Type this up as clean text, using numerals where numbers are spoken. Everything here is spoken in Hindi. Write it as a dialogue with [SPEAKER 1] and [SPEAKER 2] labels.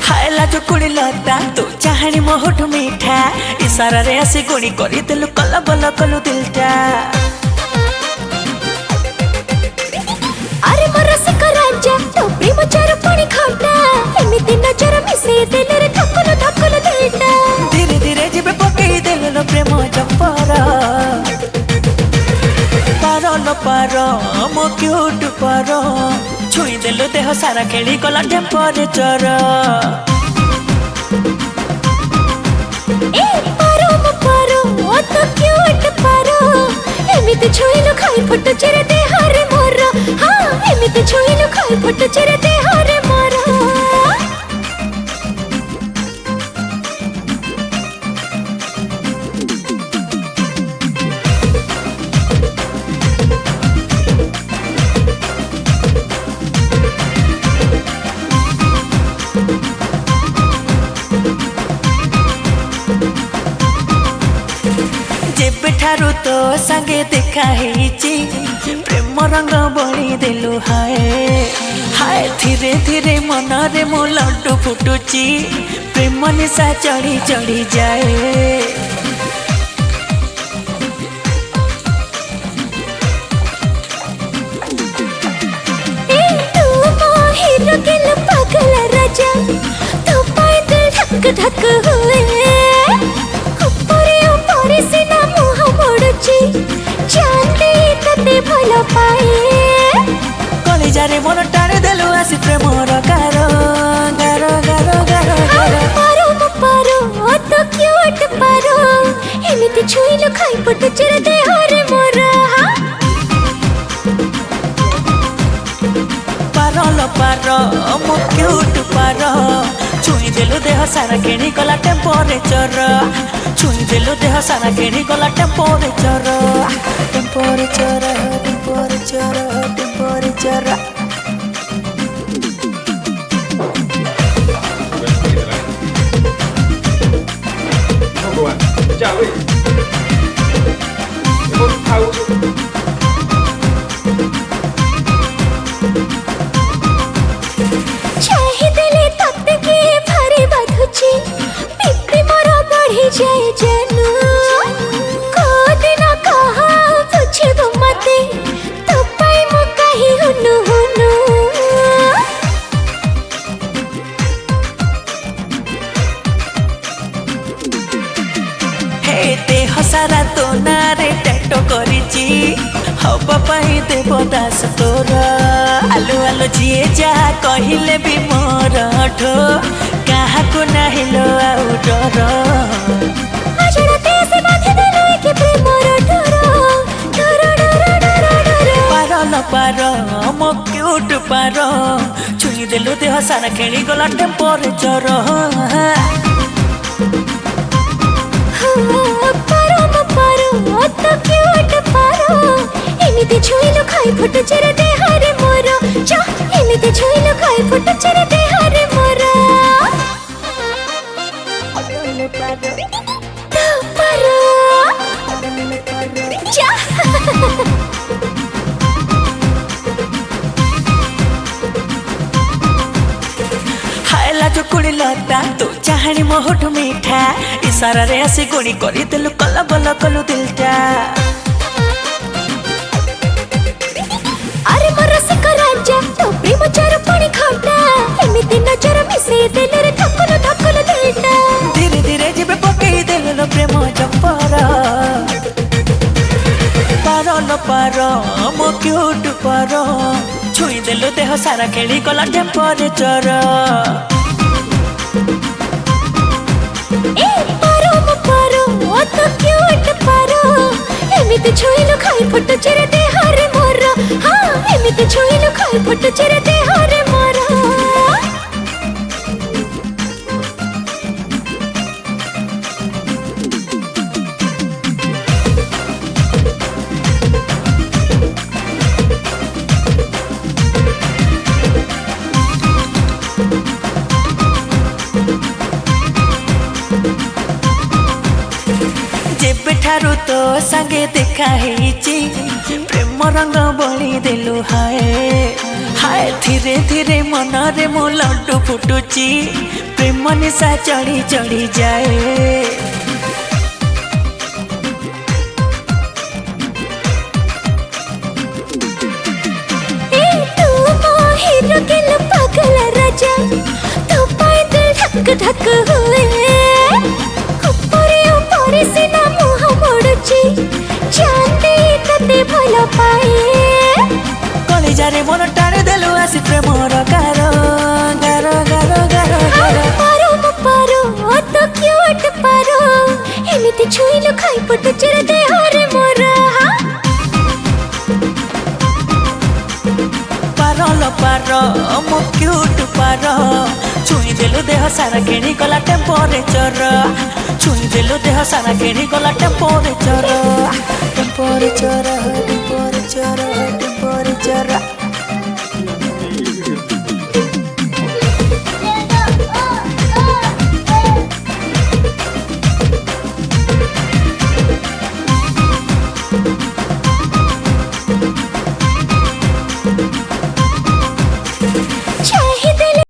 [SPEAKER 1] हायला जो कुड़ी लता तू चाहनी मोहट मीठा इशारा रे आसी गुणी करी दिलु कला बला कलु दिलटा
[SPEAKER 2] अरे मरस कराजा तो प्रेम चार पानी खाटा एमिति नजर मिसे देले रे धक्कल धक्कल दिलटा
[SPEAKER 1] धीरे धीरे जिबे पकेई देलो प्रेम जंपरा पारो लो पारो मो क्यूट पारो छुई देलो देह सारा खेली गला टेम्परेचर
[SPEAKER 2] ए पारो म पारो ओ तो क्यूट पारो एमिति छुइलो खाई फट चेरे देह रे मोर हां एमिति छुइलो खाई फट चेरे देह रे मोर
[SPEAKER 1] ठारू तो संगे देखा प्रेम रंग बड़ी देलु हाय हाय धीरे धीरे मन रे मो लड्डू फुटुची प्रेम निशा चढ़ी चढ़ी जाए
[SPEAKER 2] पागल राजा तो पाए दिल धक धक हुए सिना मुह मोड़ुची चांदी तते भलो पाए
[SPEAKER 1] कलिजा रे मन टाणी देलु आसी प्रेम रो गारो गारो गारो गारो
[SPEAKER 2] पारो म पारो ओ तो क्यूट पारो एमिति छुइलो खाई पट चेरे देह रे मोर
[SPEAKER 1] पारो लो पारो मो क्यूट पारो छुई देलु देह सारा केणी गला टेम्परेचर छुई देलु देह सारा केणी गला टेम्परेचर टेम्परेचर टेम्परेचर टेम्परेचर
[SPEAKER 2] चाहिए तब के भारी बाधुची पिपी मोर बढ़ी जाए जानू को दिन कहा पूछबो मते तो पाई मो कही हुनु हुनु
[SPEAKER 1] हे देह सारा तो नारे टैटो करिची हबा पाई देव दास तोर आलू आलो जिए जा कहिले भी मोर ठो काहा को नाहिलो आउ डर
[SPEAKER 2] अजड़ा तेसे बांधे देलो के प्रेम रो डर डर डर डर
[SPEAKER 1] पारो न पारो मो क्यूट पारो छुई देलु देह सारा खेली गला टेम्परेचर
[SPEAKER 2] पारो म पारो ओ तो क्यूट पारो एमिति छुइलो खाई फट चेरे देह रे मोर जा एमिति छुइलो खाई फट चेरे देह रे मोर पारो जा
[SPEAKER 1] हायला जो कुड़ी लता तू चाहनी मोहट मीठा इशारा रे आसी गुणी करी दिलु कला बला कलु दिलटा
[SPEAKER 2] अरे मरस कराजा तो प्रेम चार पानी खाटा एमिति नजर मिसे देले रे धक्कल धक्कल दिलटा
[SPEAKER 1] धीरे धीरे जिबे पकेई देलो प्रेम जंपरा पारो लो पारो मो क्यूट पारो छुई देलो देह सारा खेली गला टेम्परेचर
[SPEAKER 2] ए पारो म पारो ओ तो क्यूट पारो एमिति छुइलो खाई फट चेरे देह रे मोर हां एमिति छुइलो खाई फट चेरे देह रे मोर
[SPEAKER 1] ठारू तो संगे देखा हेची प्रेम रंग बड़ी देलु हाय हाय धीरे धीरे मन रे मो लड्डू फुटुची प्रेम निशा चढ़ी चढ़ी जाए।
[SPEAKER 2] पागल राजा तो पाए दिल धक धक हुए ऊपरे ऊपरे से ना मुँह मोड़ुची चांदी तते भल पाए
[SPEAKER 1] कलिजा रे मन टाणी देलु आसी प्रेम गारो गारो गारो गारो गारो
[SPEAKER 2] पारो मो पारो तो क्यूट पारो एमिति छुइलो खाई पटु चिर देह रे मोर
[SPEAKER 1] पारल पार मो क्यूट पार छुई देलु देह सारा किणी गला टेम्परेचर छुई देलु देह सारा किणी गला टेम्परेचर टेम्परेचर टेम्परेचर टेम्परेचर